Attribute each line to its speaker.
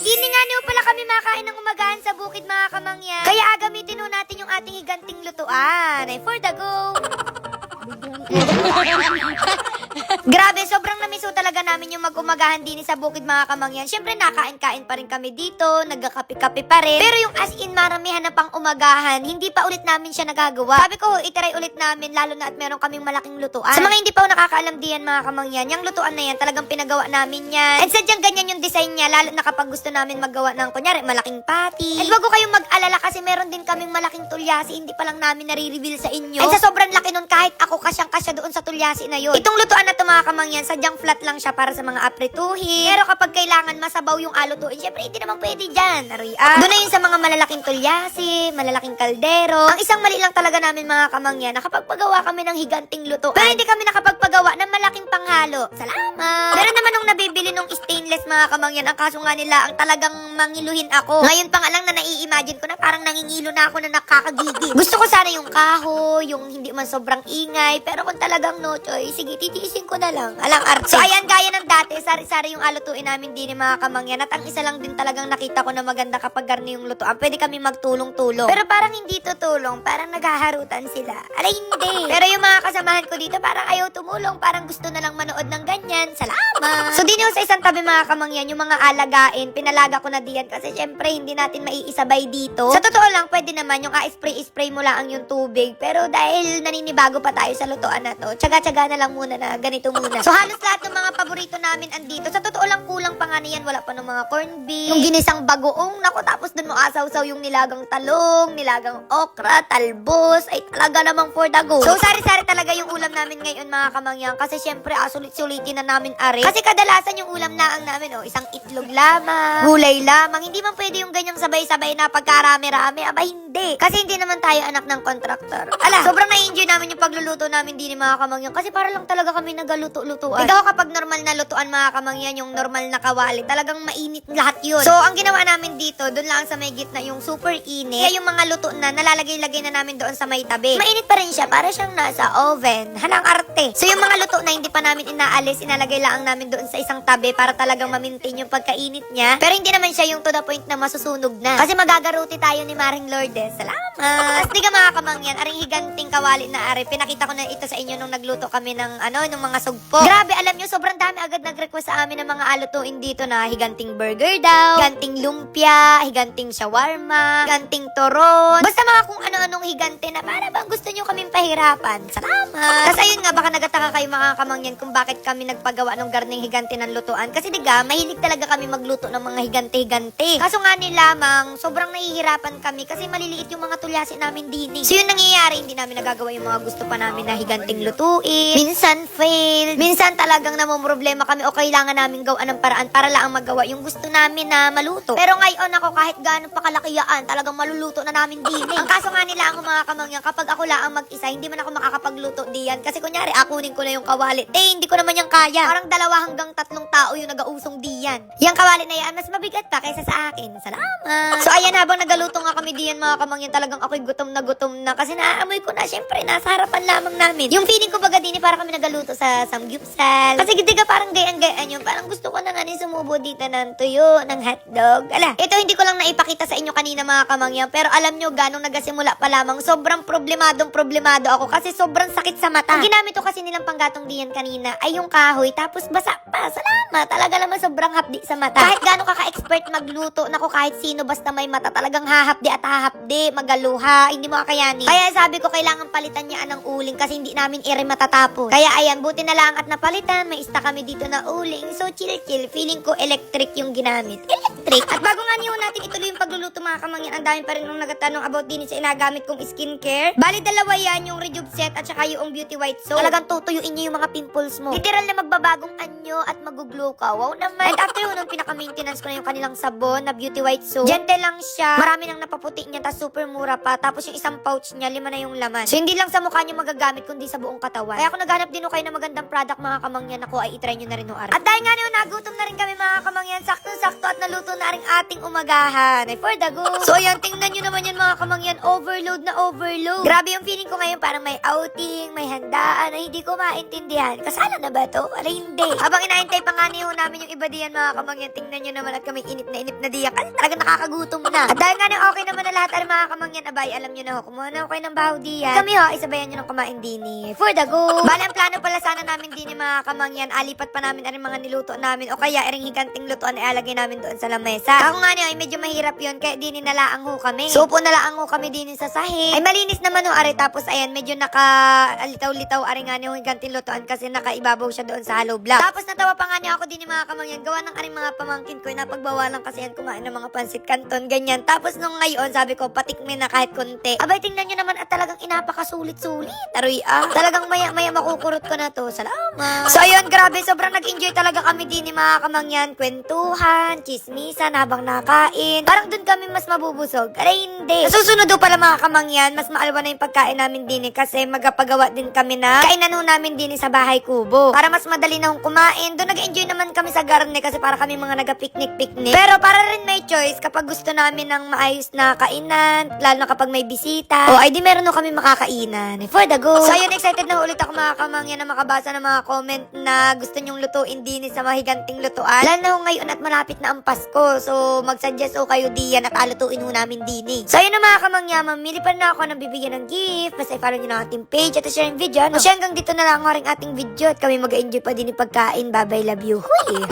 Speaker 1: Dini nga niyo pala kami makain ng umagahan sa bukid mga kamangyan. Kaya agamitin ho natin yung ating higanting lutuan. Ay, for the go! Grabe, sobrang namiso talaga namin yung mag-umagahan din sa bukid mga kamangyan. Siyempre, nakain-kain pa rin kami dito, nagkakape-kape pa rin. Pero yung as in maramihan na pang umagahan, hindi pa ulit namin siya nagagawa. Sabi ko, itiray ulit namin, lalo na at meron kaming malaking lutuan. Sa mga hindi pa nakakaalam diyan mga kamangyan, yung lutuan na yan, talagang pinagawa namin yan. And sadyang ganyan yung design niya, lalo na kapag gusto namin maggawa ng, kunyari, malaking patty. And wag ko kayong mag-alala kasi meron din kaming malaking tulyasi, hindi pa lang namin nare-reveal sa inyo. And sa sobrang laki nun, kahit ako kasyang-kasya doon sa tulyasi na yun. Itong lutuan na to mga kamangyan, sadyang flat lang siya para sa mga aprituhin. Pero kapag kailangan masabaw yung alutuin, syempre hindi naman pwede dyan. Doon na yun sa mga malalaking tulyasi, malalaking kaldero. Ang isang mali lang talaga namin mga kamangyan, nakapagpagawa kami ng higanting lutuan. Pero hindi kami nakapagpagawa ng malaking panghalo. Salamat! Pero naman nung nabibili nung stainless mga kamangyan, ang kaso nga nila, ang talagang mangiluhin ako. Ngayon pa nga lang na nai-imagine ko na parang nangingilo na ako na nakakagigil. Gusto ko sana yung kahoy, yung hindi man sobrang ingay, pero kung talagang no choice, sige, titiisin ko na lang. Alang arte. So ayan, gaya ng dati, sari-sari yung alutuin namin din mga kamangyan. At ang isa lang din talagang nakita ko na maganda kapag garni yung lutuan, pwede kami magtulong-tulong. Pero parang hindi tutulong, parang naghaharutan sila. Alay, hindi. Pero yung mga kasamahan ko dito, parang ayaw tumulong, parang gusto na lang manood ng ganyan. Salamat! So din sa isang tabi mga kamangyan, yung mga alagain, pinalaga ko na diyan kasi syempre hindi natin maiisabay dito. Sa totoo lang, pwede naman yung spray mo lang yung tubig. Pero dahil naninibago pa tayo sa lutuan na to, tsaga-tsaga na lang muna na ganito muna. So halos lahat ng mga paborito namin andito. Sa totoo lang, kulang pa nga niyan. Wala pa ng mga corned beef, yung ginisang bagoong, nako, tapos dun mo asaw-saw yung nilagang talong, nilagang okra, talbos, ay talaga namang for the go. So sari-sari talaga yung ulam namin ngayon mga kamangyan kasi syempre sulit-sulitin na namin are. Kasi kadalasan yung ulam na ang namin, isang itlog lamang, gulay lamang. Hindi man pwede yung ganyang sabay-sabay na pagkarami-rami. Aba, hindi. Kasi hindi naman tayo anak ng kontraktor. Ala, sobrang na-enjoy namin yung pagluluto namin din mga kamangyan kasi para lang talaga kami nagaluto-lutuan. Ikaw kapag normal na lutuan mga kamangyan, yung normal na kawali, talagang mainit lahat yun. So, ang ginawa namin dito, doon lang sa may gitna, yung super init. Kaya yung mga luto na nalalagay-lagay na namin doon sa may tabi. Mainit pa rin siya, para siyang nasa oven. Halang arte. So, yung mga luto na hindi pa namin inaalis, inalagay lang namin doon sa isang tabi para talagang ma-maintain yung pagkainit niya. Pero hindi naman siya yung to the point na masusunog na. Kasi magagaruti tayo ni Maring Lourdes. Salamat! Tapos di ka mga kamangyan, aring higanting kawali na are. Pinakita ko na ito sa inyo nung nagluto kami ng ng mga sugpo. Grabe, alam nyo, sobrang dami agad nag-request sa amin ng mga alutuin dito na higanting burger daw, higanting lumpia, higanting shawarma, higanting toron. Basta mga kung ano-anong higante na para bang gusto nyo kaming pahirapan. Salamat! Tapos ayun nga, baka nagataka kayo mga kamangyan kung bakit kami nagpagawa ng garning higante ng lutuan. Kasi diga, mahilig talaga kami magluto ng mga higante-higante. Kaso nga lamang, sobrang nahihirapan kami kasi maliliit yung mga tulyasi namin din. So yun nangyayari, hindi namin nagagawa yung mga gusto pa namin na higanting lutuin. Minsan fail. Minsan talagang namumroblema kami o kailangan namin gawa ng paraan para lang magawa yung gusto namin na maluto. Pero ngayon ako kahit gaano pa kalakiyaan, talagang maluluto na namin din. Ang kaso nga nila ang mga kamangyan, kapag ako lang ang mag-isa, hindi man ako makakapagluto diyan. Kasi kunyari, akunin ko na yung kawali. Hindi ko naman yung kaya. Parang 2 hanggang 3 tao yung nag-ausong diyan. Yung kawali na yan, mas mabigat pa kaysa sa akin. Salamat! So ayan, habang nagaluto nga kami diyan mga kamangyan, talagang ako'y gutom na kasi naaamoy ko na, syempre, nasa harapan lamang namin. Yung feeling ko baga din, para kami nagaluto sa samgyupsal. Kasi diga parang gayang-gayaan yun. Parang gusto ko na nga ni sumubo dito ng tuyo, ng hotdog. Ala, ito hindi ko lang naipakita sa inyo kanina mga kamangyan, pero alam nyo, ganong nagasimula pa lamang, sobrang problemado ako kasi sobrang sakit sa mata. Ang ginamit ko kasi nilang panggatong diyan kanina ay yung kahoy, tapos basa pa. Salamat! Talaga naman sobrang hapdi sa mata. Kahit gano'n ka-expert magluto, nako kahit sino basta may mata, talagang hahapdi at hahapdi, magaluha, hindi mo kakayanin. Kaya sabi ko, kailangan palitan niya ng uling kasi hindi namin matatapos. Kaya ayan, buti na lang at napalitan, may ista kami dito na uling. So chill. Feeling ko electric yung ginamit. Electric. At bago nga niyo natin ituloy yung pagluluto mga kamangyan, ang dami pa rin nung nagatanong about din sa inagamit kong skincare. Bali, dalawa yan, yung Rejuve-Set at saka yung Beauty White Soap. Talagang tutuyuin niyo yung mga pimples mo. Literal na magbabagong anyo at maguglow ka. Wow naman. And after yun, nung pinaka-maintenance ko na yung kanilang sabon na Beauty White Soap, gentle lang siya. Marami nang napaputi niya, tas super mura pa. Tapos yung isang pouch niya, 5 na yung laman. So hindi lang sa mukha niyo magagamit, kundi sa buong katawan. Kaya kung naghanap din kayo ng magandang product mga kamangyan, ako ay itry nyo na rin At dahil nga niyo, nagutom na rin kami mga kamangyan, sakto-sakto at naluto na rin ating umagahan. Ay for the go. So ayan, tingnan nyo naman yan mga kamangyan, overload na overload. Grabe yung feeling ko ngayon, parang may outing, may handaan na hindi ko maintindihan. Kasala na ba to? Wala, hindi. Habang inaantay pa nga niyo namin yung iba diyan mga kamangyan, tingnan nyo naman at kami kaming inip na diyan kasi talaga nakakagutom na. At dahil nga na okay naman na lahat ay mga kamangyan, abay, alam nyo na ho, kumuha na okay ng baho diyan. Kami ho, isabayan nyo ng kumain din for the go. Bale, ang plano pala sana namin din mga kamangyan, alipat pa namin ang mga niluto namin o kaya iring higanting lutuan ay alagay namin doon sa lamesa. Ako nga niyo ay medyo mahirap yun kaya din nalaang ho kami. Supo na laang ho kami din sa sahig. Ay malinis naman ho are tapos ayan medyo naka-litaw-litaw are nga niyo higanting lutuan kasi nakaibabaw siya doon sa hollow block. Tapos natawa pa nga niyo ako din mga kamangyan, gawa ng aring mga pamangkin ko na pagbawalan kasi yan kumain ng mga pansit canton ganyan. Tapos nung ngayon sabi ko patikmin na kahit konti. Abay tingnan nyo naman at talagang inapakasulit-sulit. Taroy talagang maya makukurot ko na to. Salamat. So ayun, grabe, sobrang nag-enjoy talaga kami din ni mga kamangyan. Kwentuhan, chismisan habang nakain. Parang dun kami mas mabubusog. Aray, hindi. Sa susunod do pala mga kamangyan, mas maalwa na yung pagkain namin din kasi magapagawa din kami na kainan ho namin din sa bahay kubo. Para mas madali na hong kumain. Doon nag-enjoy naman kami sa garne kasi para kami mga naga-picnic-picnic. Pero para rin may choice kapag gusto namin ng maayos na kainan, lalo na kapag may bisita. O ay di meron ho kami makakainan. For the go. So ayun, excited na ulit ako mga kamangyan na makabasa ng mga comment na gusto nyong lutuin din sa mahiganting lutuan. Lalo na ho ngayon at malapit na ang Pasko. So mag-suggest ho kayo diyan at alutuin ho namin din. So ayun na mga kamangyan, mamili pa na ako ng bibigyan ng gift. Basta i-follow nyo na ating page at share yung video. No? So hanggang dito na lang ang ating video at kami mag-enjoy pa din yung pagkain. Bye bye, love you. Huy!